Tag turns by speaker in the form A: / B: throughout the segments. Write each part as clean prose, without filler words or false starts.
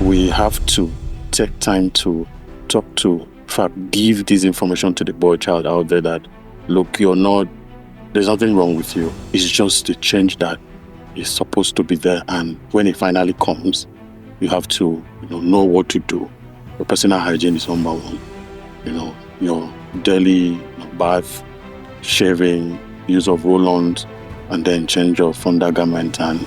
A: we have to take time to talk to, give this information to the boy child out there that, look, there's nothing wrong with you. It's just the change that is supposed to be there. And when it finally comes, you have to know what to do. Your personal hygiene is number one. Your daily bath, shaving, use of roll-ons, and then change of undergarment, and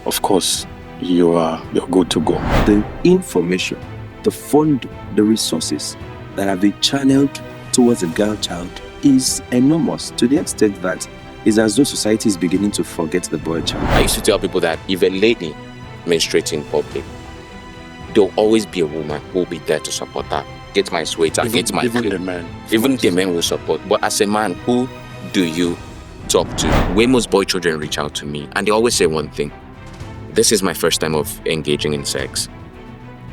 A: of course you're good to go.
B: The information, the fund, the resources that have been channeled towards a girl child is enormous, to the extent that it's as though society is beginning to forget the boy child.
C: I used to tell people that if a lady menstruates in public, there'll always be a woman who will be there to support her. Get my sweater, get my
A: even
C: clothes.
A: the men.
C: Even the men will support. But as a man, who do you talk to? When most boy children reach out to me, and they always say one thing: this is my first time of engaging in sex.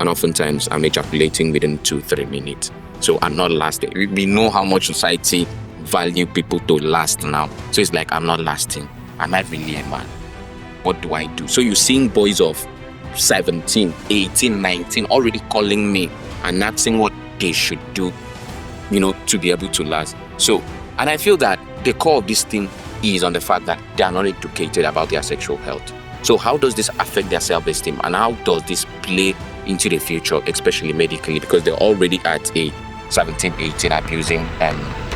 C: And oftentimes I'm ejaculating within 2-3 minutes. So I'm not lasting. We know how much society value people to last now. So it's like, I'm not lasting. Am I really a man? What do I do? So you're seeing boys of 17, 18, 19 already calling me and asking what they should do, to be able to last. So, and I feel that the core of this thing is on the fact that they are not educated about their sexual health. So how does this affect their self-esteem, and how does this play into the future, especially medically, because they're already at a 17, 18 abusing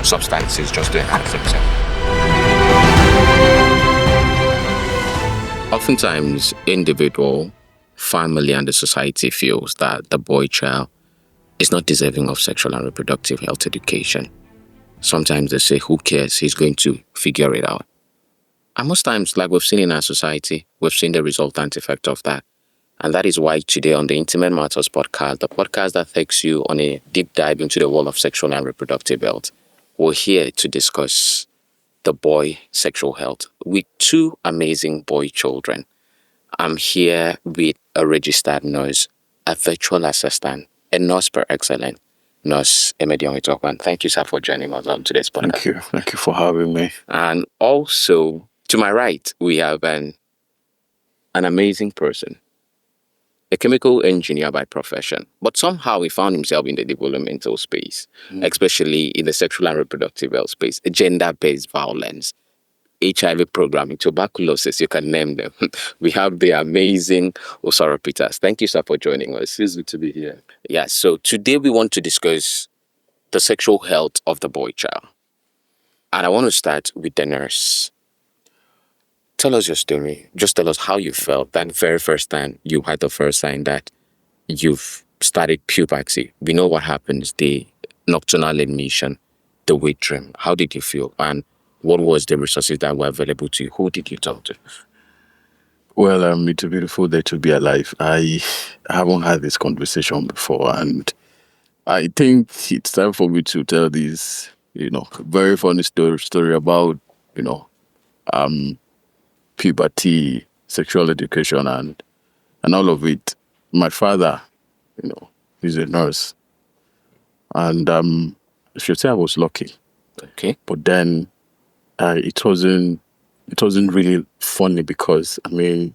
C: substances just to enhance themselves. Oftentimes, individual, family, and the society feels that the boy child is not deserving of sexual and reproductive health education. Sometimes they say, who cares? He's going to figure it out. And most times, like we've seen in our society, we've seen the resultant effect of that. And that is why today on the Intimate Matters podcast, the podcast that takes you on a deep dive into the world of sexual and reproductive health, we're here to discuss the boy sexual health with two amazing boy children. I'm here with a registered nurse, a virtual assistant, a nurse per excellence, Nurse Emedion Itokwan. Thank you, sir, for joining us on today's podcast.
A: Thank you for having me.
C: And also, to my right, we have an amazing person, a chemical engineer by profession, but somehow he found himself in the developmental space, especially in the sexual and reproductive health space, gender-based violence, HIV programming, tuberculosis, you can name them. We have the amazing Osoro Peters. Thank you, sir, for joining us.
D: It's good to be here.
C: Yeah, so today we want to discuss the sexual health of the boy child. And I want to start with the nurse. Tell us your story. Just tell us how you felt that very first time you had the first sign that you've started puberty. We know what happens, the nocturnal emission, the wet dream. How did you feel? And what was the resources that were available to you? Who did you talk to?
A: Well, it's a beautiful day to be alive. I haven't had this conversation before, and I think it's time for me to tell this, very funny story about, puberty, sexual education, and all of it. My father, he's a nurse, and I should say I was lucky.
C: Okay.
A: But then it wasn't really funny because my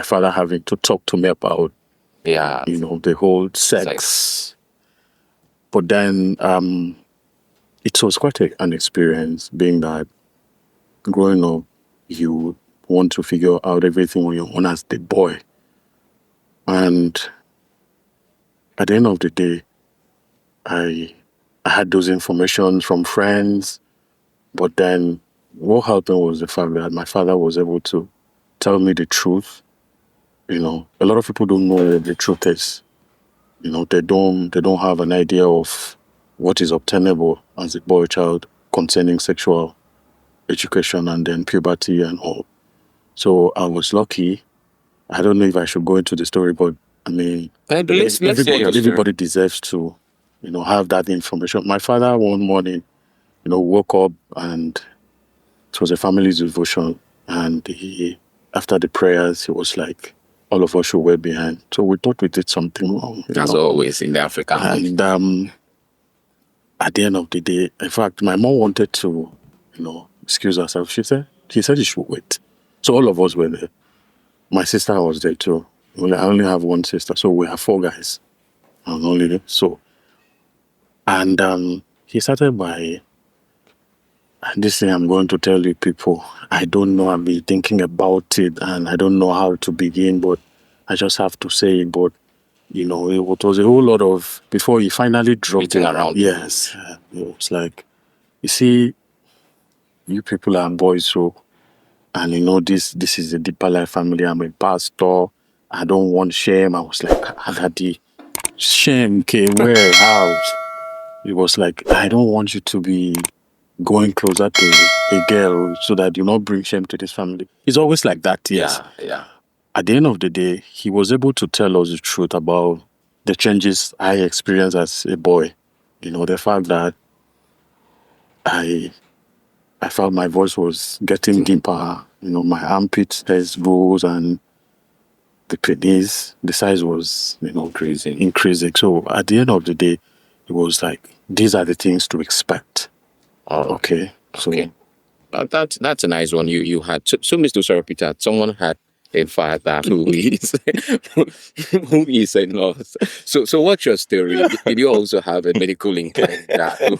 A: father having to talk to me about the whole sex. But then it was quite an experience, being that growing up you want to figure out everything on your own as the boy. And at the end of the day, I had those information from friends, but then what happened was the fact that my father was able to tell me the truth. A lot of people don't know what the truth is. They don't have an idea of what is obtainable as a boy child concerning sexual education and then puberty and all. So I was lucky. I don't know if I should go into the story, but everybody deserves to, have that information. My father one morning, woke up and it was a family devotion, and after the prayers, he was like, all of us should wear behind. So we thought we did something wrong.
C: As always in the African.
A: And at the end of the day, in fact, my mom wanted to, excuse herself. She said she should wait. So all of us were there. My sister was there too. Well, I only have one sister, so we have 4 guys. I'm only so. And he started by this thing I'm going to tell you people. I don't know. I've been thinking about it and I don't know how to begin, but I just have to say it. But it was a whole lot of before he finally dropped
C: Beating
A: it.
C: around.
A: Yes. It was like, you see, you people are boys, so and this is a deeper life family. I'm a pastor. I don't want shame. I was like, Daddy, shame came where? How? It was like, I don't want you to be going closer to a girl so that you not bring shame to this family. It's always like that, yes.
C: Yeah.
A: At the end of the day, he was able to tell us the truth about the changes I experienced as a boy. The fact that I felt my voice was getting deeper. My armpit hairs rose and the penis, the size was, increasing. So at the end of the day, it was like, these are the things to expect. Okay. So
C: Okay. That's a nice one. You had so Mr. Sarapita, someone had a father who is who is a nurse. So what's your story? Did you also have a medical inclined dad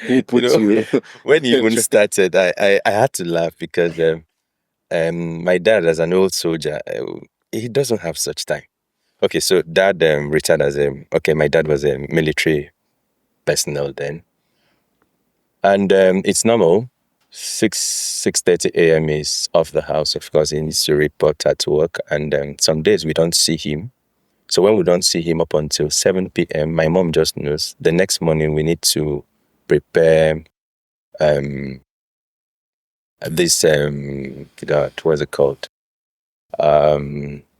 C: who put you?
D: When he even started, I had to laugh because my dad, as an old soldier, he doesn't have such time. Okay, so dad retired as my dad was a military personnel then, and it's normal. 6:30 a.m. is off the house. Of course, he needs to report at work, and some days we don't see him. So when we don't see him up until 7 p.m., my mom just knows the next morning we need to prepare this what's it called?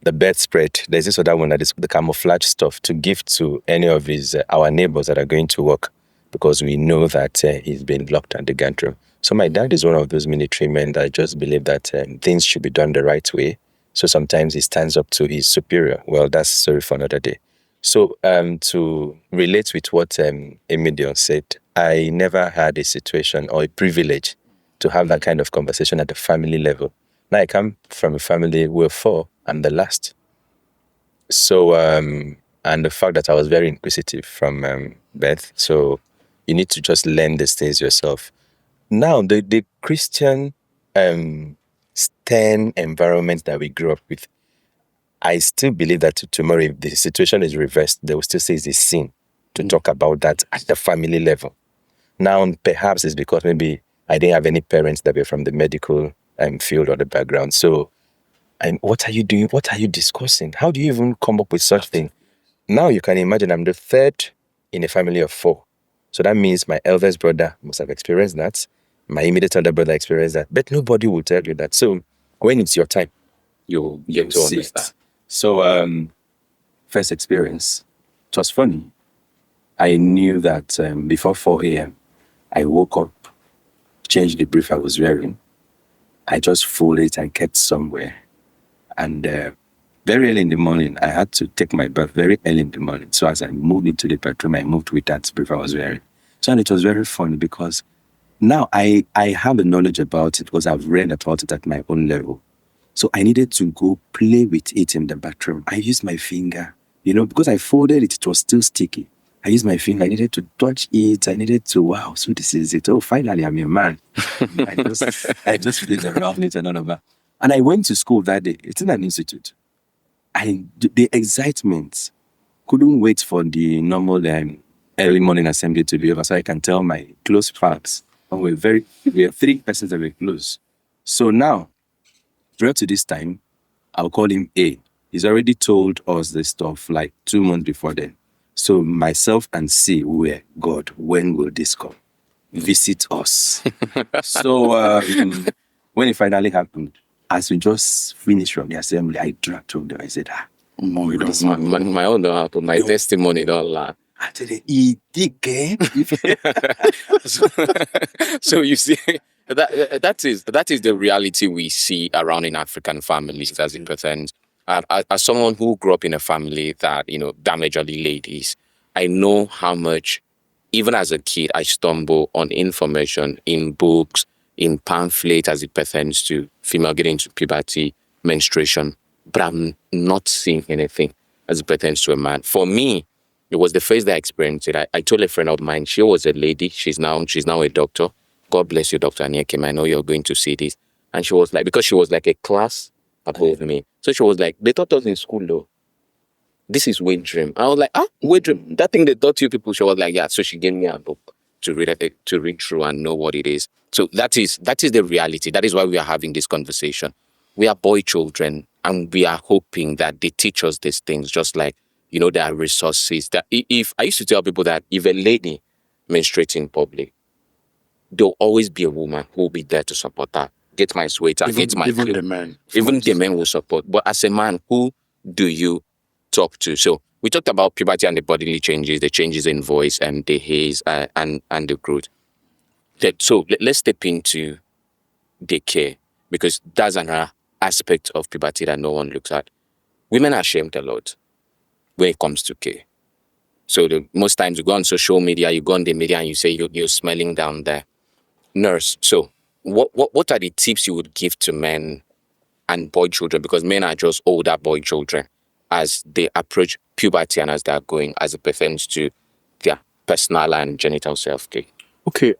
D: The bedspread. There's this other one that is the camouflage stuff to give to any of our neighbors that are going to work, because we know that he's been locked at the gantry. So my dad is one of those military men that just believe that things should be done the right way. So sometimes he stands up to his superior. Well, that's a story for another day. So to relate with what Emidion said, I never had a situation or a privilege to have that kind of conversation at the family level. Now I come from a family where 4, I'm the last. So, and the fact that I was very inquisitive from birth, so you need to just learn these things yourself. Now, the Christian stern environment that we grew up with, I still believe that tomorrow, if the situation is reversed, they will still say it's a sin to talk about that at the family level. Now, perhaps it's because maybe I didn't have any parents that were from the medical field or the background. So, what are you doing? What are you discussing? How do you even come up with such thing? Now you can imagine I'm the third in a family of 4. So that means my eldest brother must have experienced that. My immediate elder brother experienced that. But nobody will tell you that. So when it's your time,
C: You'll get to
D: see
C: understand.
D: it. So first experience, it was funny. I knew that before 4 a.m., I woke up, changed the brief I was wearing. I just folded it and kept somewhere. And very early in the morning, I had to take my bath very early in the morning. So as I moved into the bedroom, I moved with that brief I was wearing. So and it was very funny because now I have a knowledge about it because I've read about it at my own level. So I needed to go play with it in the bathroom. I used my finger, because I folded it, it was still sticky. I used my finger. I needed to touch it. I needed to, wow, so this is it. Oh, finally, I'm a man. I just played around it and all of that. And I went to school that day. It's in an institute. The excitement couldn't wait for the normal early morning assembly to be over so I can tell my close pals. And we are 3 persons that were close. So now, throughout to this time, I'll call him A. He's already told us this stuff like 2 months before then. So myself and C were, God, when will this come? Visit us. So when it finally happened, as we just finished from the assembly, I dragged him there. I said,
C: my own don't happen. My testimony don't lie.
D: I said, he did game.
C: So you see, that is the reality we see around in African families as it pertains. As someone who grew up in a family that that majorly ladies, I know how much, even as a kid, I stumble on information in books, in pamphlets as it pertains to female getting into puberty, menstruation, but I'm not seeing anything as it pertains to a man. For me, it was the phase that I experienced it. I told a friend of mine, she was a lady. She's now a doctor. God bless you, Dr. Aniakim. I know you're going to see this. And she was like, because she was like a class above me. So she was like, they taught us in school though. This is Wade Dream. I was like, Wade Dream. That thing they taught you people. She was like, yeah. So she gave me a book to read through and know what it is. So that is the reality. That is why we are having this conversation. We are boy children, and we are hoping that they teach us these things, just like, there are resources. That if I used to tell people that if a lady menstruates in public, there'll always be a woman who will be there to support her. Get my sweater, get my
A: even
C: clothes.
A: the men.
C: Even the men will support. But as a man, who do you talk to? So we talked about puberty and the bodily changes, the changes in voice and the haze and the growth. So let's step into the care, because that's another aspect of puberty that no one looks at. Women are shamed a lot when it comes to care. So most times you go on social media, you go on the media and you say you're smelling down there. Nurse, so what are the tips you would give to men and boy children, because men are just older boy children, as they approach puberty and as they are going, as it pertains to their personal and genital self-care?
A: Okay,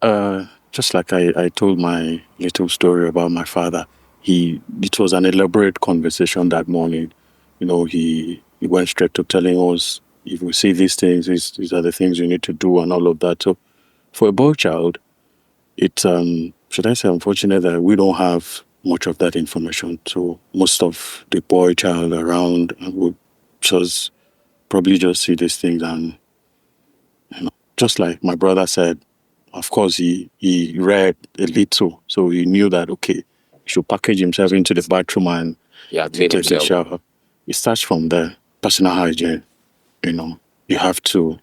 A: just like I told my little story about my father, it was an elaborate conversation that morning. He went straight to telling us, if we see these things, these are the things you need to do and all of that. So for a boy child, it's should I say unfortunate that we don't have much of that information. So most of the boy child around would just probably just see these things, and just like my brother said, of course he read a little, so he knew that okay, he should package himself into the bathroom and
C: Clean
A: take a
C: himself.
A: shower. It starts from there. Personal hygiene. You have to,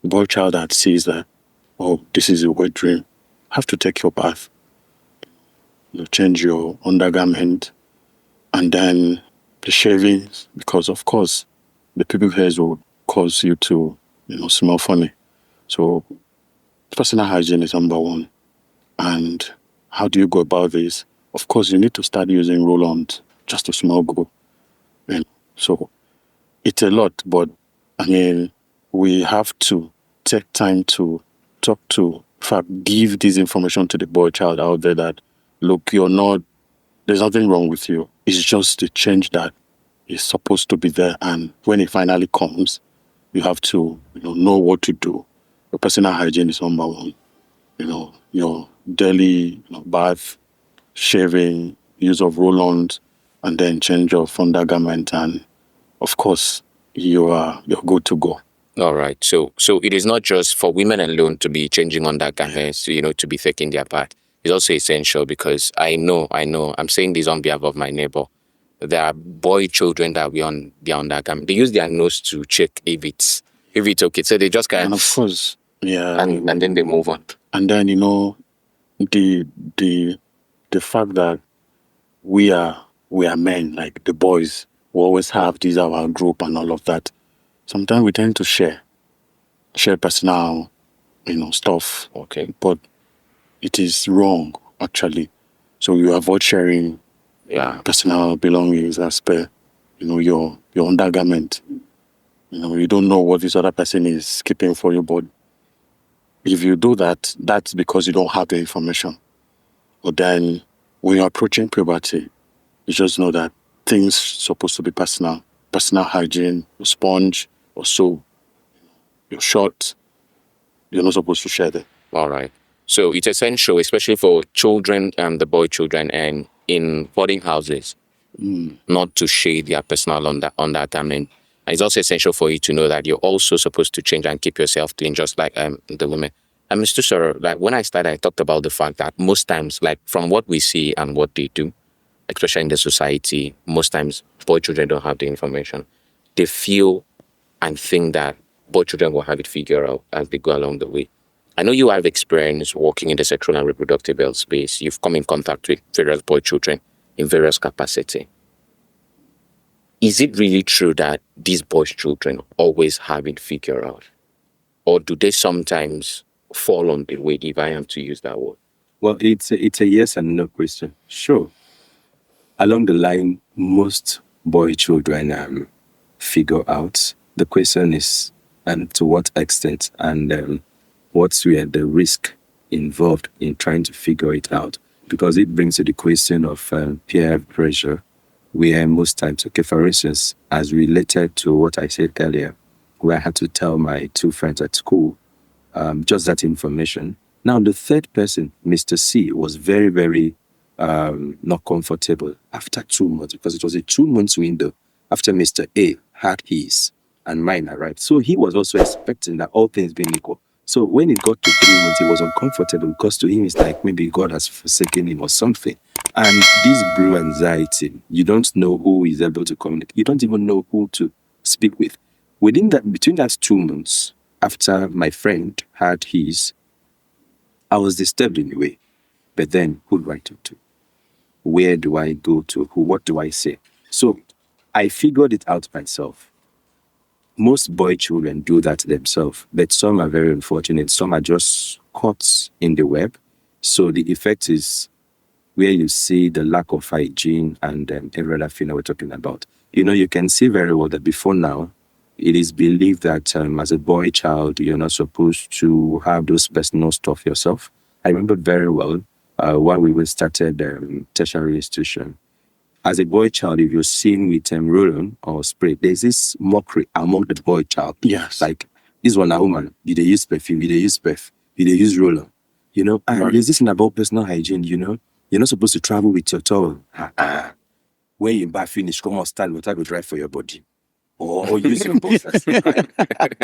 A: boy child that sees that, oh, this is a wet dream, have to take your bath. Change your undergarment, and then the shavings, because of course the pubic hairs will cause you to smell funny. So personal hygiene is number one. And how do you go about this? Of course, you need to start using roll-ons just to smell good. So it's a lot, but we have to take time to talk to, in fact, give this information to the boy child out there that, look, there's nothing wrong with you. It's just the change that is supposed to be there. And when it finally comes, you have to know what to do. Your personal hygiene is number one. Your daily bath, shaving, use of roll-ons, and then change of undergarment, and of course you're good to go.
C: All right. So it is not just for women alone to be changing undergarments, to be taking their part. It's also essential, because I know, I'm saying this on behalf of my neighbor. There are boy children that we on their undergarment. They use their nose to check if it's okay. So they just
A: And of course, yeah.
C: And then they move on.
A: And then the fact that we are men, like the boys, we always have these our group and all of that. Sometimes we tend to share personal stuff.
C: Okay.
A: But it is wrong, actually. So you avoid sharing personal belongings as per your undergarment. You don't know what this other person is keeping for you, but if you do that, that's because you don't have the information. But then when you're approaching puberty, you just know that things supposed to be personal hygiene, your sponge or soap, your shorts, you're not supposed to share them.
C: All right. So it's essential, especially for children and the boy children and in boarding houses, not to share their personal undergarment. And it's also essential for you to know that you're also supposed to change and keep yourself clean, just like the women. And Mr. Sir, like when I started, I talked about the fact that most times, like from what we see and what they do, especially in the society, most times boy children don't have the information. They feel and think that boy children will have it figured out as they go along the way. I know you have experience working in the sexual and reproductive health space. You've come in contact with various boy children in various capacity. Is it really true that these boy children always have it figured out? Or do they sometimes fall on the way, if I am to use that word?
D: Well, it's a yes and no question. Sure. Along the line, most boy children figure out. The question is, to what extent and what's where the risk involved in trying to figure it out? Because it brings to the question of peer pressure, where most times, okay, for instance, as related to what I said earlier, where I had to tell my two friends at school just that information. Now, the third person, Mr. C, was very, very not comfortable after 2 months, because it was a 2 months window after Mr. A had his and mine arrived. So he was also expecting that all things being equal. So when it got to 3 months, he was uncomfortable because to him it's like maybe God has forsaken him or something. And this brew anxiety. You don't know who is able to communicate. You don't even know who to speak with. Between that 2 months, after my friend had his, I was disturbed in a way. But then, who do I talk to? Where do I go to? What do I say? So I figured it out myself. Most boy children do that themselves, but some are very unfortunate. Some are just caught in the web. So the effect is where you see the lack of hygiene and every other thing that we're talking about. You can see very well that before now, it is believed that as a boy child, you're not supposed to have those personal stuff yourself. I remember very well when we started tertiary institution. As a boy child, if you're seen with roll-on or spray, there's this mockery among the boy child.
A: Yes.
D: Like, this one a woman, did they use perfume, did they use perf, did they use roll-on? And
A: Right.
D: there's this thing about personal hygiene, you're not supposed to travel with your towel. When you bath finish, come on, stand, water go dry for your body. Or use your boxers. Right?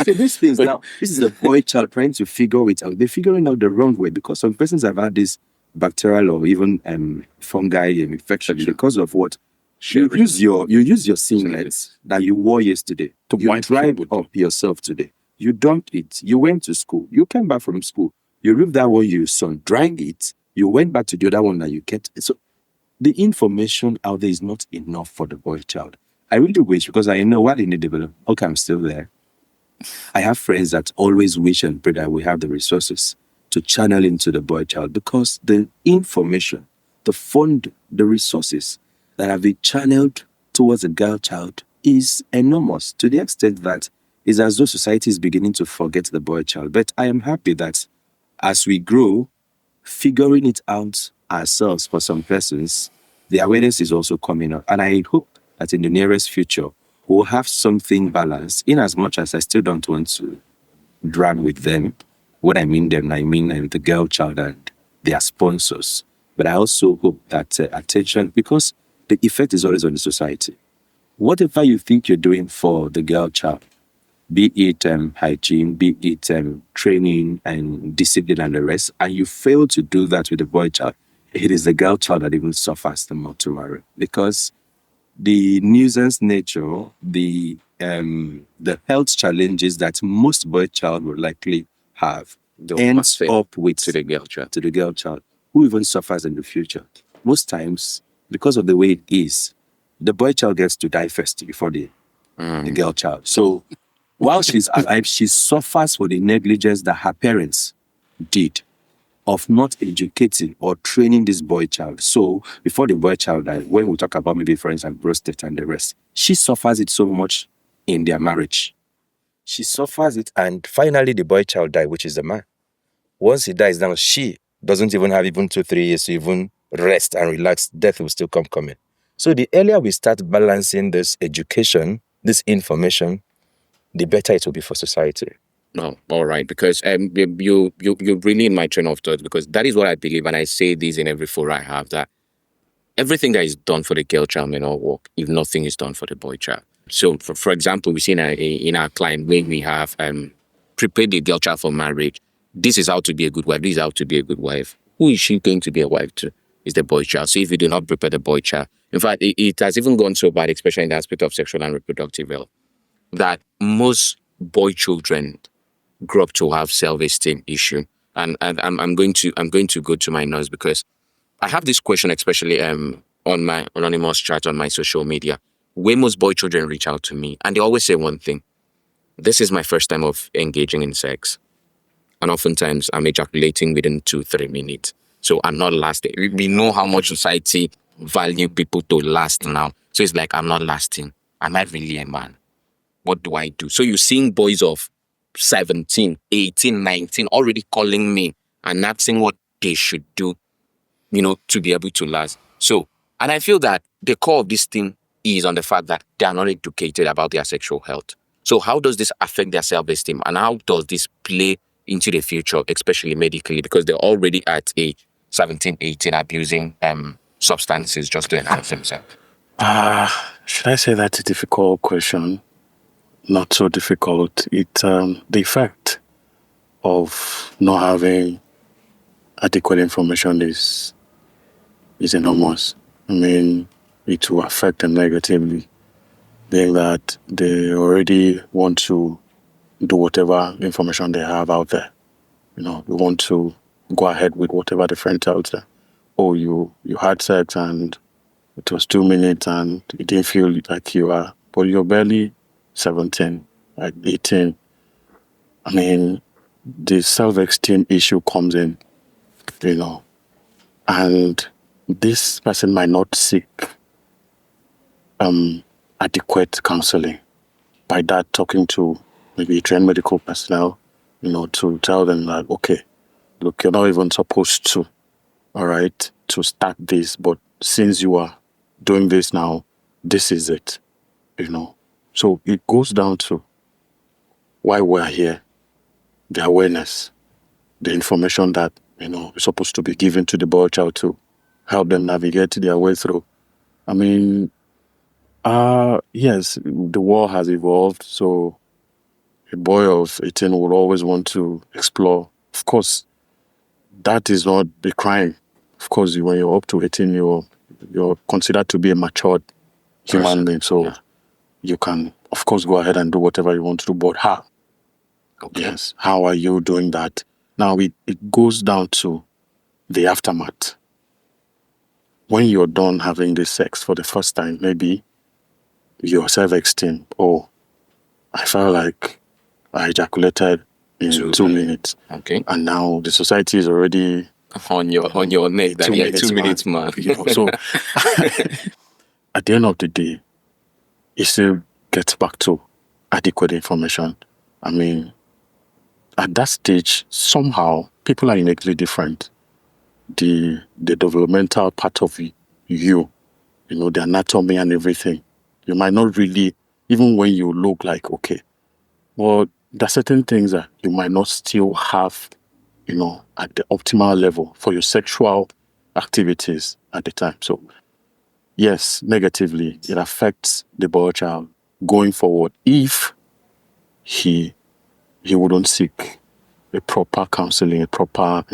D: So these things now, this is a boy child trying to figure it out. They're figuring out the wrong way because some persons have had this bacterial or even fungi infection because of what? You use your singlets that you wore yesterday. You
A: wipe
D: dried
A: your
D: up yourself today. You dumped it. You went to school. You came back from school. You ripped that one you sun, drying it. You went back to the other one that you kept. So the information out there is not enough for the boy child. I really wish, because I know what in the development, okay, I'm still there. I have friends that always wish and pray that we have the resources to channel into the boy child, because the information, the fund, the resources that have been channeled towards the girl child is enormous, to the extent that it's as though society is beginning to forget the boy child. But I am happy that as we grow, figuring it out ourselves for some persons, the awareness is also coming up. And I hope that in the nearest future, we'll have something balanced, in as much as I still don't want to drag with them. When I mean them, I mean the girl child and their sponsors. But I also hope that attention, because the effect is always on the society. Whatever you think you're doing for the girl child, be it hygiene, be it training and discipline and the rest, and you fail to do that with the boy child, it is the girl child that even suffers the more tomorrow. Because the nuisance nature, the health challenges that most boy child will likely have ends up with
C: to the girl child.
D: Who even suffers in the future. Most times, because of the way it is, the boy child gets to die first before the girl child. So while she's alive, she suffers for the negligence that her parents did of not educating or training this boy child. So before the boy child died, when we talk about maybe, for instance, prostate and the rest, she suffers it so much in their marriage. She suffers it, and finally the boy child died, which is the man. Once he dies, now she doesn't even have even 2-3 years to even rest and relax. Death will still coming. So the earlier we start balancing this education, this information, the better it will be for society.
C: No, all right, because you're really in my train of thought, because that is what I believe, and I say this in every forum I have, that everything that is done for the girl child may not work if nothing is done for the boy child. So, for example, we see in our client when we have prepared the girl child for marriage. This is how to be a good wife. This is how to be a good wife. Who is she going to be a wife to? Is the boy child. So if you do not prepare the boy child, in fact, it has even gone so bad, especially in the aspect of sexual and reproductive health, that most boy children grow up to have self-esteem issue. And I'm going to go to my nurse, because I have this question, especially on my anonymous chat on my social media, where most boy children reach out to me, and they always say one thing: this is my first time of engaging in sex, and oftentimes I'm ejaculating within 2-3 minutes, so I'm not lasting. We know how much society value people to last now. So it's like, I'm not lasting. Am I really a man? What do I do? So you're seeing boys of 17, 18, 19 already calling me and asking what they should do, to be able to last. So, and I feel that the core of this thing is on the fact that they are not educated about their sexual health. So how does this affect their self-esteem? And how does this play into the future, especially medically? Because they're already at age 17, 18 abusing substances just to enhance themselves.
A: Should I say that's a difficult question? Not so difficult. The effect of not having adequate information is enormous. I mean, it will affect them negatively, being that they already want to do whatever information they have out there. They want to go ahead with whatever the friend tells them. Oh, you had sex and it was 2 minutes and it didn't feel like you are, but you're barely 17, like 18. I mean, the self-esteem issue comes in, and this person might not seek adequate counseling. By that, talking to maybe trained medical personnel, to tell them that, okay, look, you're not even supposed to, all right, to start this, but since you are doing this now, this is it, So it goes down to why we're here, the awareness, the information that, is supposed to be given to the boy child to help them navigate their way through. I mean, yes, the world has evolved, so a boy of 18 will always want to explore. Of course, that is not the crime. Of course, when you're up to 18, you're considered to be a matured human being, so you can, of course, go ahead and do whatever you want to do, but how?
C: Okay.
A: Yes, how are you doing that? Now, it goes down to the aftermath. When you're done having this sex for the first time, maybe your self-esteem, I felt like I ejaculated in 2 minutes.
C: Okay.
A: And now the society is already
C: on your neck. That 2 minutes, man.
A: So at the end of the day, it still gets back to adequate information. I mean, at that stage, somehow people are uniquely different. The developmental part of you, the anatomy and everything. You might not really, even when you look like, okay, well, there are certain things that you might not still have, at the optimal level for your sexual activities at the time. So, yes, negatively, it affects the boy child going forward if he wouldn't seek a proper counseling, a proper,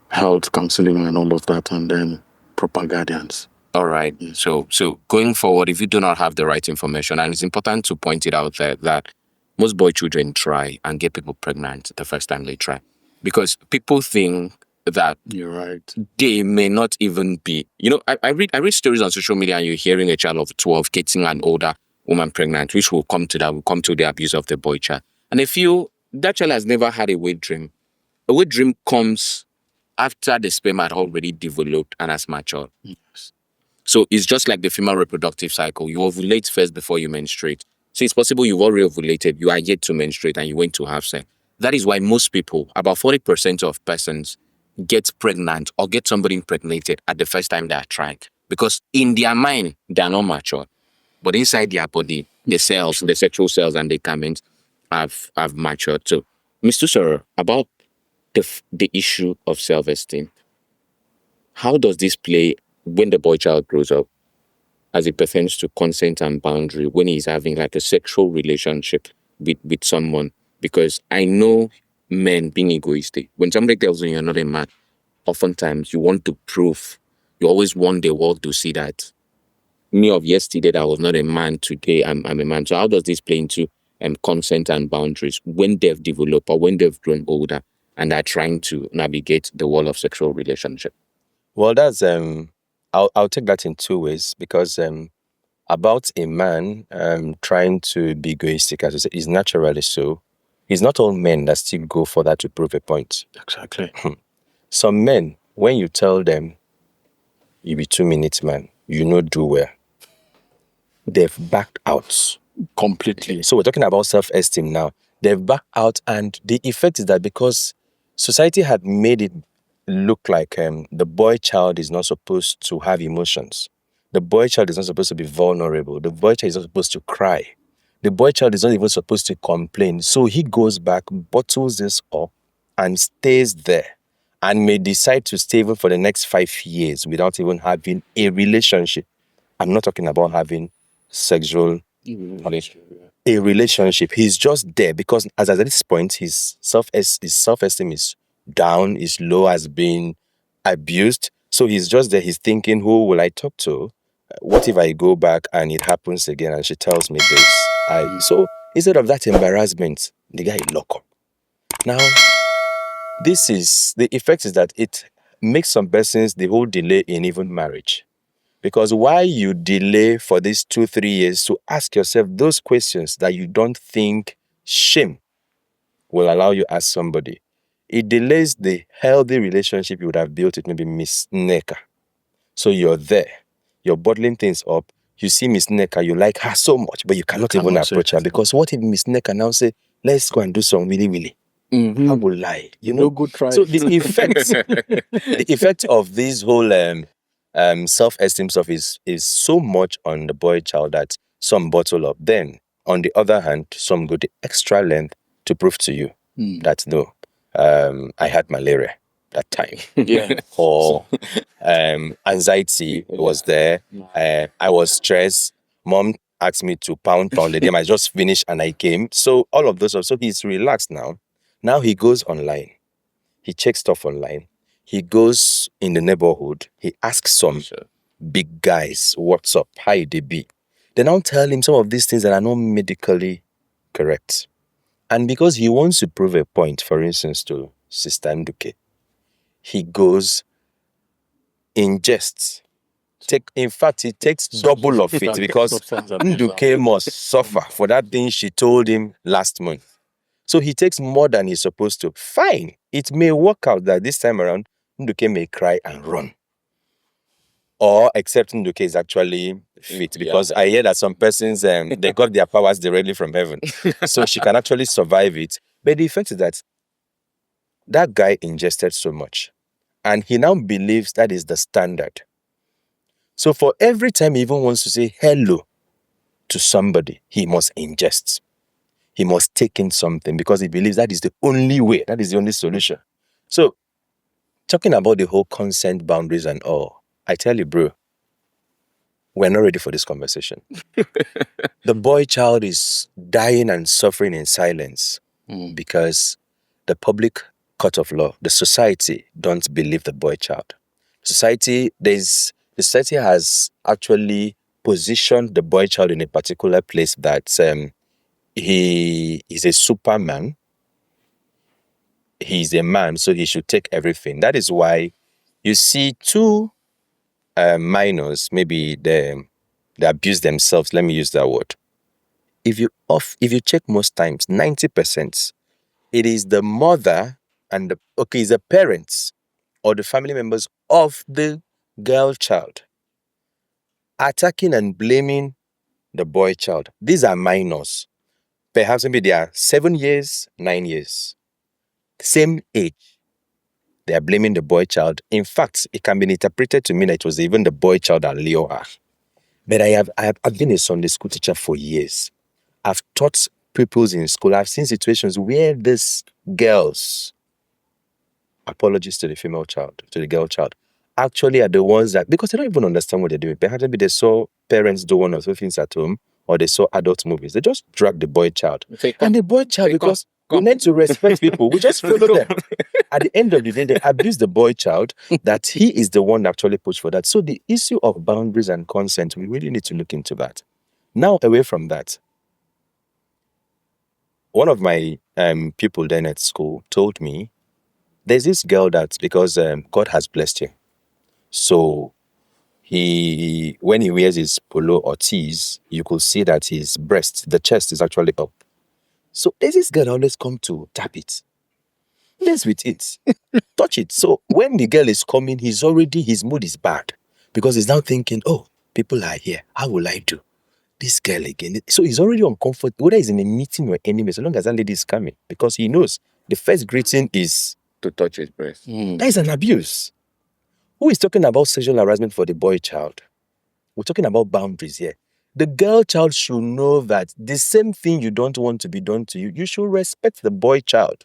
A: health counseling and all of that, and then proper guidance.
C: All right. So going forward, if you do not have the right information, and it's important to point it out there that most boy children try and get people pregnant the first time they try, because people think that
A: you're right,
C: they may not even be. I read stories on social media, and you're hearing a child of 12 getting an older woman pregnant, which will come to the abuse of the boy child, and they feel that child has never had a wet dream. A wet dream comes after the sperm had already developed and has matured.
A: Yes.
C: So it's just like the female reproductive cycle. You ovulate first before you menstruate. So it's possible you've already ovulated, you are yet to menstruate, and you went to have sex. That is why most people, about 40% of persons, get pregnant or get somebody impregnated at the first time they are trying. Because in their mind, they are not mature. But inside their body, the cells, the sexual cells and the gametes have matured. So, Mr. Sir, about the issue of self-esteem, how does this play when the boy child grows up as it pertains to consent and boundary when he's having like a sexual relationship with someone? Because I know men being egoistic. When somebody tells you you're not a man, oftentimes you want to prove, you always want the world to see that me of yesterday that I was not a man, today I'm a man. So how does this play into consent and boundaries when they've developed or when they've grown older and are trying to navigate the world of sexual relationship?
D: Well, that's I'll take that in two ways, because about a man trying to be egoistic, as I said, is naturally so. It's not all men that still go for that to prove a point.
A: Exactly.
D: Some men, when you tell them you be 2 minutes man, do well.
B: they've backed out
A: completely.
B: So we're talking about self-esteem now. They've backed out, and the effect is that because society had made it look like the boy child is not supposed to have emotions. The boy child is not supposed to be vulnerable. The boy child is not supposed to cry. The boy child is not even supposed to complain. So he goes back, bottles this up, and stays there, and may decide to stay even for the next 5 years without even having a relationship. I'm not talking about having sexual a relationship. He's just there because as at this point, his self-esteem is down, is low, has been abused. So he's just there. He's thinking, who will I talk to? What if I go back and it happens again and she tells me this? So instead of that embarrassment, the guy lock up. Now, this is the effect is that it makes some persons the whole delay in even marriage. Because why you delay for these 2-3 years to ask yourself those questions that you don't think shame will allow you to ask somebody, it delays the healthy relationship you would have built with maybe Miss Neka. So you're there, you're bottling things up. You see Miss Neka, you like her so much, but you cannot even approach her because what if Miss Neka now say, let's go and do some willy? How will lie? You know,
A: good try.
B: So the effect of this whole self-esteem stuff is so much on the boy child that some bottle up. Then, on the other hand, some go the extra length to prove to you that no, I had malaria that time.
A: Yeah.
B: Or anxiety was there. I was stressed. Mom asked me to pound them. I just finished and I came. So all of those. So he's relaxed now. Now he goes online. He checks stuff online. He goes in the neighborhood. He asks some big guys, what's up? How they be? They now tell him some of these things that are not medically correct. And because he wants to prove a point, for instance, to Sister Nduke, he goes, ingests. In fact, he takes double of it because Nduke must suffer for that thing she told him last month. So he takes more than he's supposed to. Fine. It may work out that this time around, Nduke may cry and run. Or except Nduke is actually fit. Because I hear that some persons, they got their powers directly from heaven. So she can actually survive it. But the effect is that guy ingested so much. And he now believes that is the standard. So for every time he even wants to say hello to somebody, he must ingest. He must take in something because he believes that is the only way, that is the only solution. So, talking about the whole consent boundaries and all, I tell you, bro, we're not ready for this conversation. The boy child is dying and suffering in silence because the public court of law, the society, don't believe the boy child. The society has actually positioned the boy child in a particular place that he is a superman. He's a man, so he should take everything. That is why you see two minors, maybe they abuse themselves. Let me use that word. If you check most times, 90%, it is the mother and it's the parents or the family members of the girl child attacking and blaming the boy child. These are minors. Perhaps maybe they are 7 years, 9 years. Same age. They are blaming the boy child. In fact, it can be interpreted to mean that it was even the boy child that lured her. But I've been a Sunday school teacher for years. I've taught pupils in school. I've seen situations where these girls, apologies to the female child, to the girl child, actually are the ones that, because they don't even understand what they're doing. Perhaps maybe they saw parents do one or two things at home, or they saw adult movies. They just drag the boy child. And the boy child, because we need to respect people, we just follow them. At the end of the day, they abuse the boy child, that he is the one that actually pushed for that. So the issue of boundaries and consent, we really need to look into that. Now, away from that, one of my people then at school told me, there's this girl that, because God has blessed him, so when he wears his polo or tees, you could see that his breast, the chest is actually up. So there's this girl always come to tap it. Mess with it. Touch it. So when the girl is coming, his mood is bad. Because he's now thinking, oh, people are here. How will I do?
E: this girl again. So he's already uncomfortable, whether he's in a meeting or anywhere, so long as that lady is coming, because he knows the first greeting is
C: To touch his breast.
E: that is an abuse. Who is talking about sexual harassment for the boy child? We're talking about boundaries here. The girl child should know that the same thing you don't want to be done to you, you should respect the boy child.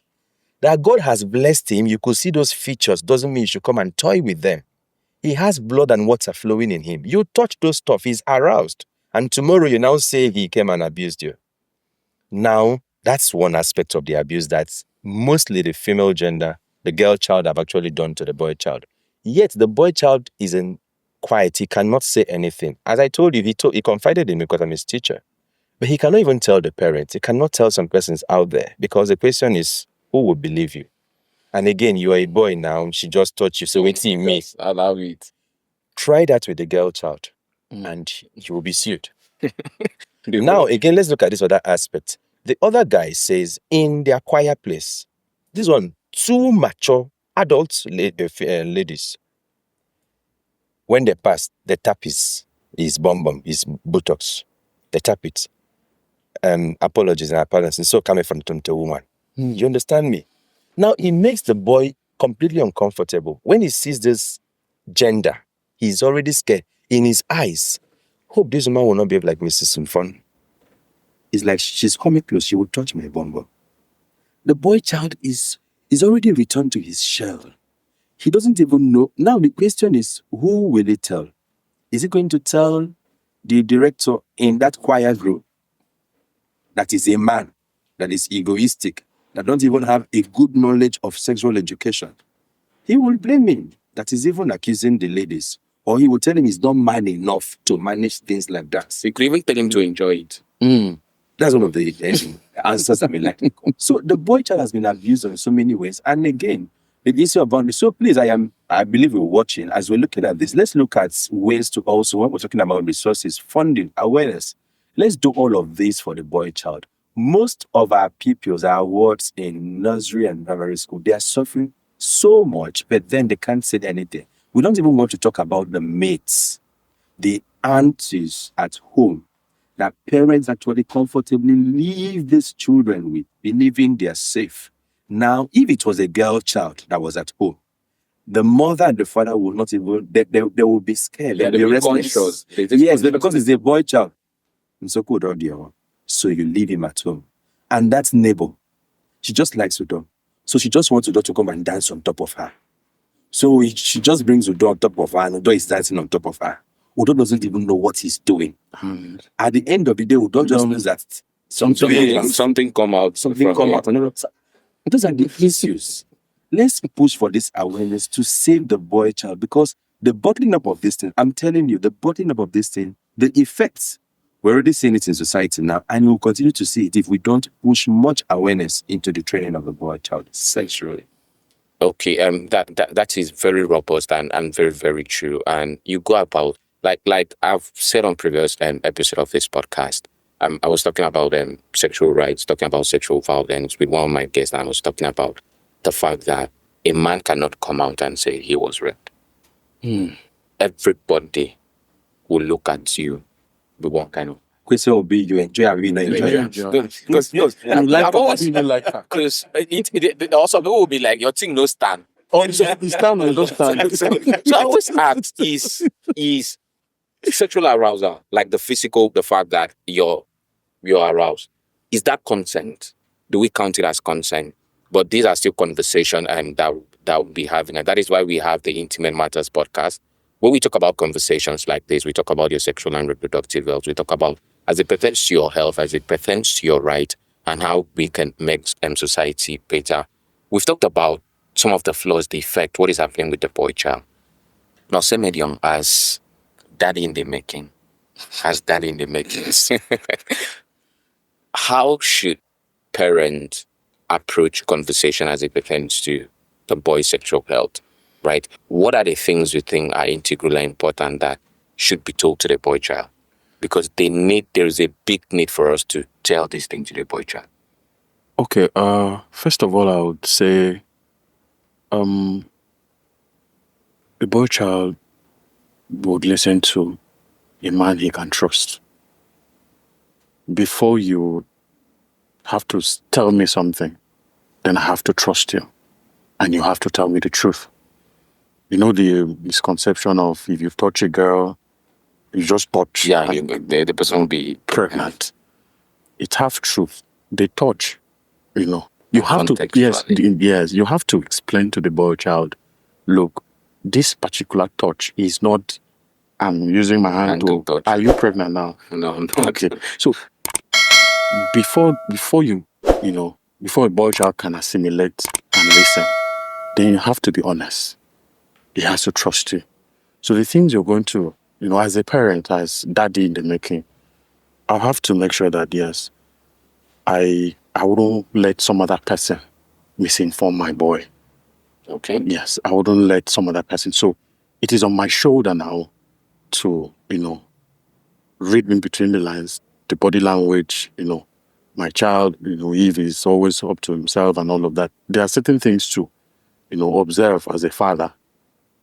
E: That God has blessed him, you could see those features, doesn't mean you should come and toy with them. He has blood and water flowing in him. You touch those stuff, he's aroused. And tomorrow you now say he came and abused you. Now, that's one aspect of the abuse that's mostly the female gender, the girl child have actually done to the boy child. Yet the boy child isn't quiet. He cannot say anything. As I told you, he confided in me because I'm his teacher. But he cannot even tell the parents. He cannot tell some persons out there, because the question is, who will believe you? And again, you are a boy now. She just taught you. So wait till me.
C: Allow it.
E: Try that with the girl child, and you will be sued. Now, again, let's look at this other aspect. The other guy says, in their quiet place, this one, two mature adult ladies, when they pass, they tap his bum, his buttocks. They tap it. Apologies and apologies. So coming from the woman. You understand me? Now, it makes the boy completely uncomfortable. When he sees this gender, he's already scared. In his eyes, hope this woman will not behave like Mrs. Simfon. It's like she's coming close, she will touch my bum. The boy child is already returned to his shell. He doesn't even know. Now the question is, who will he tell? Is he going to tell the director in that quiet room that is a man, that is egoistic, that don't even have a good knowledge of sexual education? He will blame him that is even accusing the ladies. Or he will tell him he's not man enough to manage things like that.
C: You could even tell him to enjoy it.
E: That's one of the answers I mean, like. So the boy child has been abused in so many ways. And again, the issue of boundaries. So please, I believe we're watching. As we're looking at this, let's look at ways to also, when we're talking about resources, funding, awareness, let's do all of this for the boy child. Most of our pupils, our wards in nursery and primary school, they are suffering so much, but then they can't say anything. We don't even want to talk about the mates, the aunties at home, that parents actually comfortably leave these children with, believing they're safe. Now, if it was a girl child that was at home, the mother and the father will not even, they will be scared.
C: Yeah,
E: They'll be
C: conscious.
E: Yes, because it's a boy child. So you leave him at home. And that neighbor, she just likes Udo. So she just wants Udo to come and dance on top of her. So she just brings Udo on top of her, and Udo is dancing on top of her. Udo doesn't even know what he's doing. At the end of the day, Udo just knows that
C: something come out.
E: Those are the issues. Let's push for this awareness to save the boy child, because the bottling up of this thing, I'm telling you, the bottling up of this thing, the effects, we're already seeing it in society now, and we'll continue to see it if we don't push much awareness into the training of the boy child sexually.
C: Okay, that is very robust and very, very true. And you go about, like I've said on previous episode of this podcast, I was talking about sexual rights, talking about sexual violence with one of my guests, and I was talking about the fact that a man cannot come out and say he was raped. Everybody will look at you with one kind of
E: Question will be, you enjoy or you not enjoy?
C: because
A: like her.
C: because also people will be like, your thing no stand.
A: Oh, so you stand or you don't stand?
C: So I always ask, is sexual arousal, like the fact that you're aroused, is that consent? Do we count it as consent? But these are still conversation and that we'll be having. And that is why we have the Intimate Matters podcast. When we talk about conversations like this, we talk about your sexual and reproductive health. We talk about as it pertains to your health, as it pertains to your right, and how we can make society better. We've talked about some of the flaws, the effect, what is happening with the boy child. Now, Semedion as daddy in the making. How should parents approach conversation as it pertains to the boy's sexual health, right? What are the things you think are integral and important that should be told to the boy child? Because there is a big need for us to tell this thing to the boy child.
A: Okay, first of all, I would say the boy child would listen to a man he can trust. before you have to tell me something, then I have to trust you. And you have to tell me the truth. You know the misconception of if you touch a girl, you just touch.
C: Yeah, the person will be
A: pregnant. It's half truth. They touch, you know. You have to, yes, you have to explain to the boy child, look, this particular touch is not, I'm using my hand to touch. Are you pregnant now?
C: No, I'm not.
A: Okay. So before you know, before a boy child can assimilate and listen, then you have to be honest. He has to trust you. So the things you're going to, you know, as a parent, as daddy in the making, I'll have to make sure that, yes, I wouldn't let some other person misinform my boy.
C: Okay.
A: Yes, I wouldn't let some other person. So it is on my shoulder now to, you know, read in between the lines, the body language, you know, my child, you know, Eve is always up to himself and all of that. There are certain things to, you know, observe as a father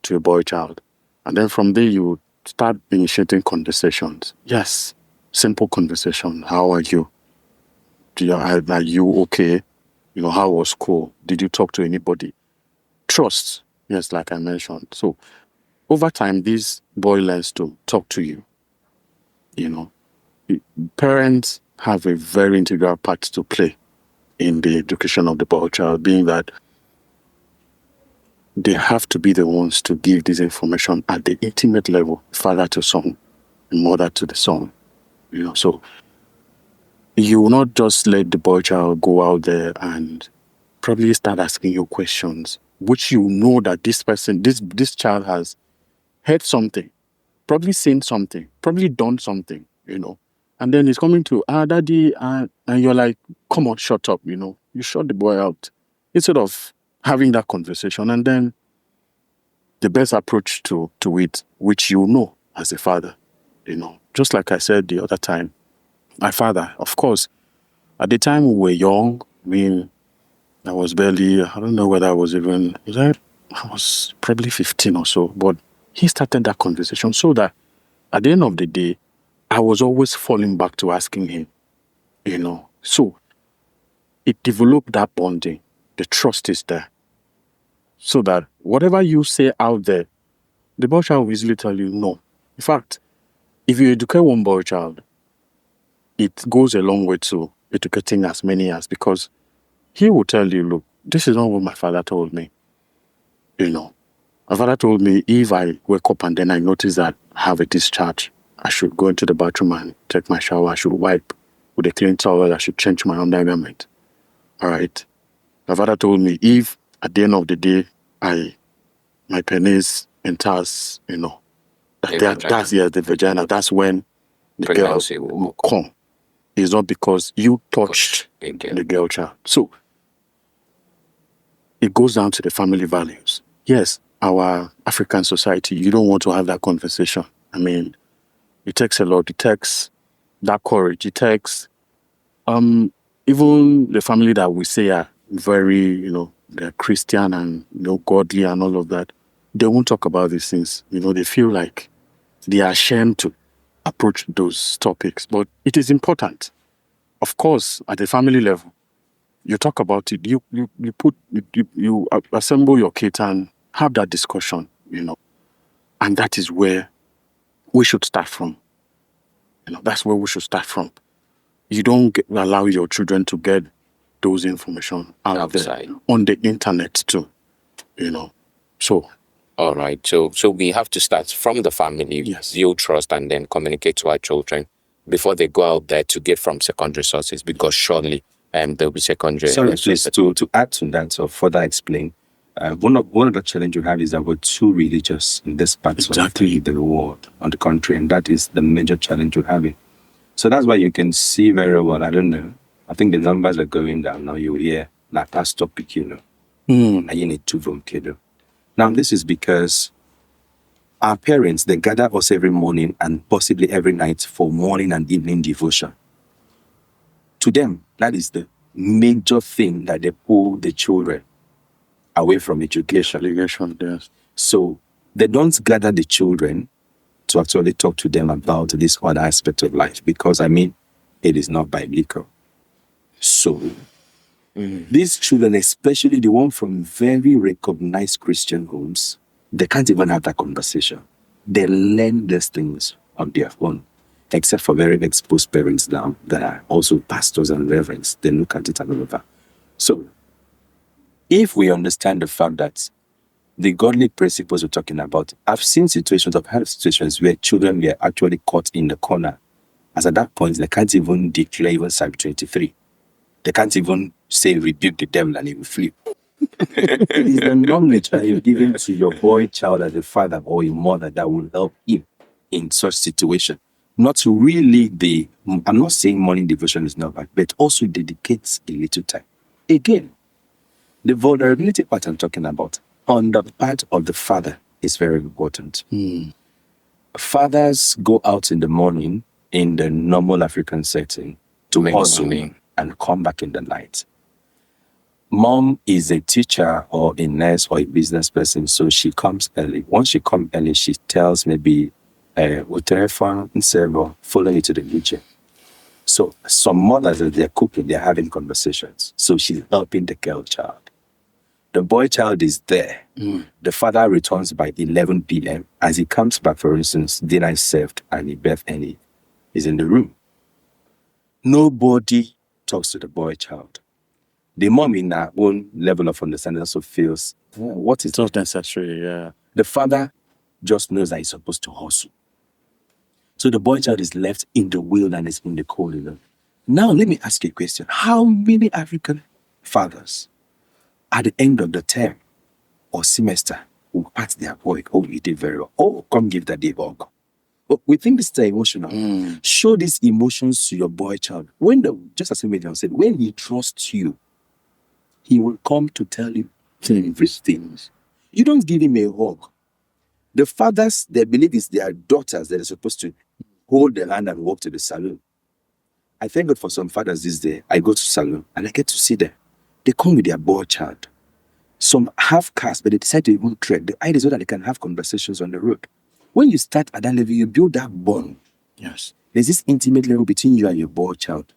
A: to a boy child. And then from there, you start initiating conversations. Yes, simple conversation. How are you? Are you okay? You know, how was school? Did you talk to anybody? Trust. Yes, like I mentioned. So over time, this boy learns to talk to you. You know, parents have a very integral part to play in the education of the boy child, being that they have to be the ones to give this information at the intimate level, father to son, mother to the son. You know, so you will not just let the boy child go out there and probably start asking you questions, which you know that this person, this child has heard something, probably seen something, probably done something, you know. And then he's coming to, daddy, and you're like, come on, shut up, you know. You shut the boy out. Instead of having that conversation, and then the best approach to it, which you know as a father, you know, just like I said the other time, my father, of course, at the time we were young, I mean, I was barely, I don't know whether I was probably 15 or so, but he started that conversation so that at the end of the day, I was always falling back to asking him, you know. So it developed that bonding. The trust is there. So that whatever you say out there, the boy child will easily tell you no. In fact, if you educate one boy child, it goes a long way to educating as many as, because he will tell you, look, this is not what my father told me. You know, my father told me if I wake up and then I notice that I have a discharge, I should go into the bathroom and take my shower. I should wipe with a clean towel. I should change my undergarment. All right. My father told me if at the end of the day my penis enters, you know, that's the vagina. That's when the girl will come. It's not because you touched the girl child. So it goes down to the family values. Yes, our African society, you don't want to have that conversation. I mean, it takes a lot. It takes that courage. It takes even the family that we say are very, you know, they're Christian and, you know, godly and all of that. They won't talk about these things. You know, they feel like they are ashamed to approach those topics. But it is important. Of course, at the family level, you talk about it. You assemble your kit and have that discussion, you know. And that is where we should start from. You know, that's where we should start from. You don't allow your children to get those information outside there on the internet too, you know. So,
C: all right. So we have to start from the family,
A: yes,
C: build trust, and then communicate to our children before they go out there to get from secondary sources, because surely there'll be secondary.
D: Sorry, please, to add to that or further explain, one of the challenges you have is that we're too religious in this part of the world, on the country, and that is the major challenge you're having. So that's why you can see very well, I don't know, I think the numbers are going down now. You hear that pastor pick, you know, and you need to vote, kiddo. Now, this is because our parents, they gather us every morning and possibly every night for morning and evening devotion. To them, that is the major thing that they pull the children away from education.
A: Yes.
D: So they don't gather the children to actually talk to them about this other aspect of life. Because, I mean,
B: it is not biblical. So, these children, especially the one from very recognized Christian homes, they can't even have that conversation. They learn these things on their own, except for very exposed parents now that are also pastors and reverends. They look at it and over. So, if we understand the fact that the godly principles we're talking about, I've seen situations, I've had situations where children were actually caught in the corner. As at that point, they can't even declare even Psalm 23. They can't even say, rebuke the devil and he will flee. It is the knowledge that you're giving to your boy child as a father or a mother that will help him in such situation. Not really I'm not saying morning devotion is not bad, but also dedicates a little time. Again, the vulnerability part I'm talking about on the part of the father is very important. Fathers go out in the morning in the normal African setting to hustle and come back in the night. Mom is a teacher or a nurse or a business person, so she comes early. Once she comes early, she tells maybe, follow you to the kitchen. So some mothers, as they're cooking, they're having conversations. So she's helping the girl child. The boy child is there. The father returns by 11 p.m. As he comes back, for instance, dinner is served and he birth and he is in the room. Nobody talks to the boy child. The mom in her own level of understanding also feels, what is
A: It's not necessary, yeah.
B: The father just knows that he's supposed to hustle. So the boy child is left in the wilderness, in the cold. Now, let me ask you a question. How many African fathers at the end of the term or semester will pat their boy? Oh, you did very well. Oh, come give that day hug. Oh, we think this is emotional. Show these emotions to your boy child. Just as Emilian said, when he trusts you, he will come to tell you everything. You don't give him a hug. The fathers, they believe it's their daughters that are supposed to hold their hand and walk to the salon. I thank God for some fathers this day. I go to salon and I get to see them. They come with their boy child. Some have cars, but they decide to even trek. The idea is so that they can have conversations on the road. When you start at that level, you build that bond.
A: Yes.
B: There's this intimate level between you and your boy child.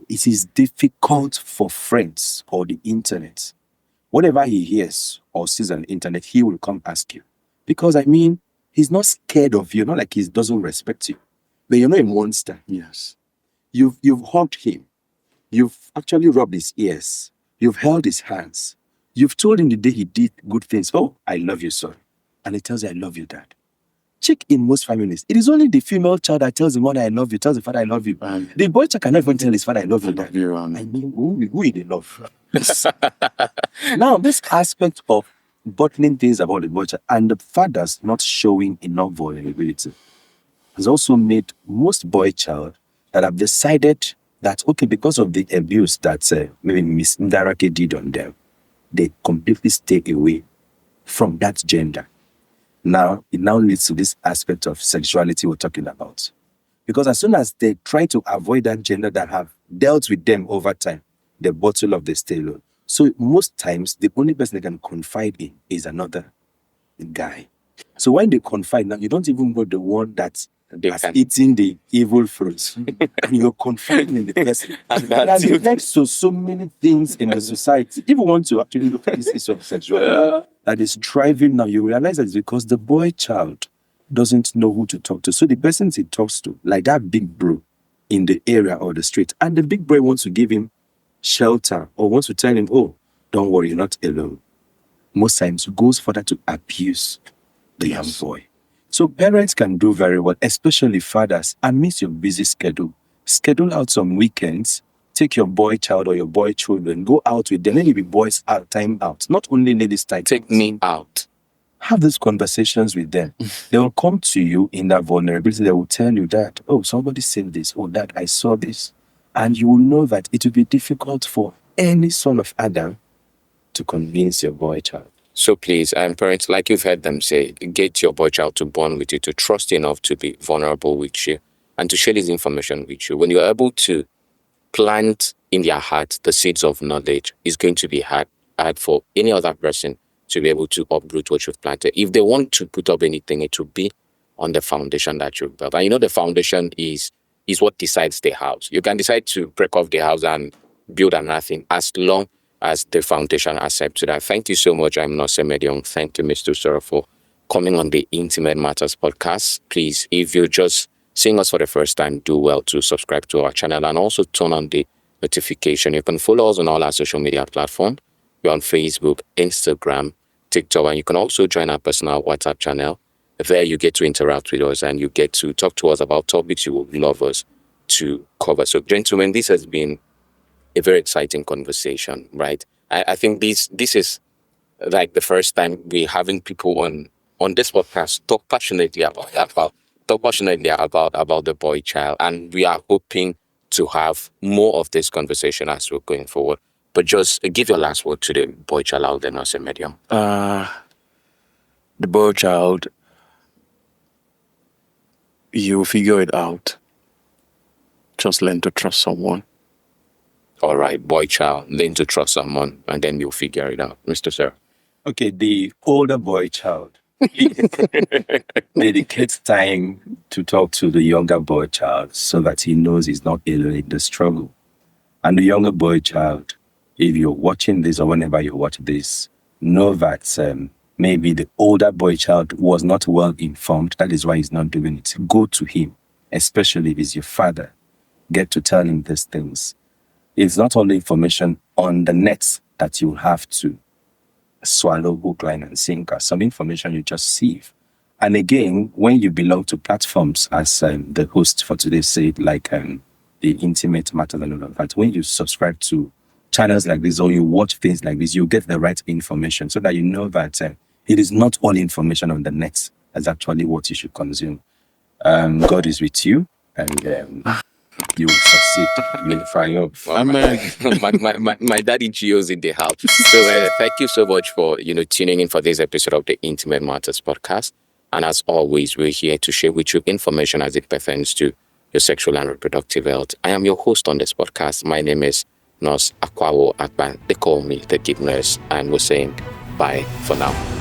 B: It is difficult for friends or the internet. Whatever he hears or sees on the internet, he will come ask you. Because, he's not scared of you, not like he doesn't respect you. But you're not a monster.
A: Yes.
B: You've hugged him. You've actually rubbed his ears. You've held his hands. You've told him the day he did good things. Oh, I love you, son. And he tells you, I love you, dad. Check in most families. It is only the female child that tells the mother, I love you, tells the father, I love you. The boy child cannot even tell his father, I love you, dad. Who is the love? Now, this aspect of bottling things about the boy child and the fathers not showing enough vulnerability has also made most boy child that have decided that, okay, because of the abuse that maybe Miss Ndarake did on them, they completely stay away from that gender. Now, it now leads to this aspect of sexuality we're talking about. Because as soon as they try to avoid that gender that have dealt with them over time, they bottle up, they stay alone. So most times, the only person they can confide in is another guy. So when they confide, now you don't even know the one that has eaten the evil fruits. And you're confiding in the person. And that reflects to so many things in the society. If you want to actually look at this issue of sexuality that is driving now, you realize that it's because the boy child doesn't know who to talk to. So the person he talks to, like that big bro in the area or the street, and the big boy wants to give him shelter or wants to tell him, oh, don't worry, you're not alone. Most times goes further to abuse the young boy. So parents can do very well, especially fathers, amidst your busy schedule. Schedule out some weekends, take your boy child or your boy children, go out with them. Let it be boys out, time out. Not only ladies' time.
C: Take me out.
B: Have these conversations with them. They will come to you in that vulnerability. They will tell you that, oh, somebody said this, oh, that I saw this. And you will know that it will be difficult for any son of Adam to convince your boy child.
C: So please, parents, like you've heard them say, get your boy child to bond with you, to trust you enough to be vulnerable with you, and to share this information with you. When you're able to plant in their heart the seeds of knowledge, it's going to be hard for any other person to be able to uproot what you've planted. If they want to put up anything, it will be on the foundation that you've built. And the foundation is is what decides the house. You can decide to break off the house and build another thing as long as the foundation accepts that. Thank you so much. I'm Nose Medium. Thank you, Mr. Sora, for coming on the Intimate Matters podcast. Please, if you're just seeing us for the first time, do well to subscribe to our channel and also turn on the notification. You can follow us on all our social media platforms. We're on Facebook, Instagram, TikTok, and you can also join our personal WhatsApp channel. There you get to interact with us and you get to talk to us about topics you would love us to cover. So, gentlemen, this has been a very exciting conversation, right? I think this is like the first time we're having people on this podcast talk passionately about the boy child, and we are hoping to have more of this conversation as we're going forward. But just give your last word to the boy child out there, Nose Medium.
A: The boy child, you figure it out. Just learn to trust someone.
C: All right, boy child, learn to trust someone, and then you'll figure it out. Mr. Sir.
D: Okay, the older boy child dedicates time to talk to the younger boy child so that he knows he's not alone in the struggle. And the younger boy child, if you're watching this or whenever you watch this, know that maybe the older boy child was not well informed. That is why he's not doing it. Go to him, especially if he's your father. Get to tell him these things. It's not only information on the net that you have to swallow hook, line, and sinker. Some information you just sieve. And again, when you belong to platforms, as the host for today said, like the Intimate Matters and all of that, when you subscribe to channels like this or you watch things like this, you get the right information so that you know that it is not all information on the net. That's actually what you should consume. God is with you, and you will succeed. You will triumph.
C: My daddy Gio's in the house. So thank you so much for tuning in for this episode of the Intimate Matters podcast. And as always, we're here to share with you information as it pertains to your sexual and reproductive health. I am your host on this podcast. My name is Nurse Akwawo Akban. They call me the Deep Nurse, and we're saying bye for now.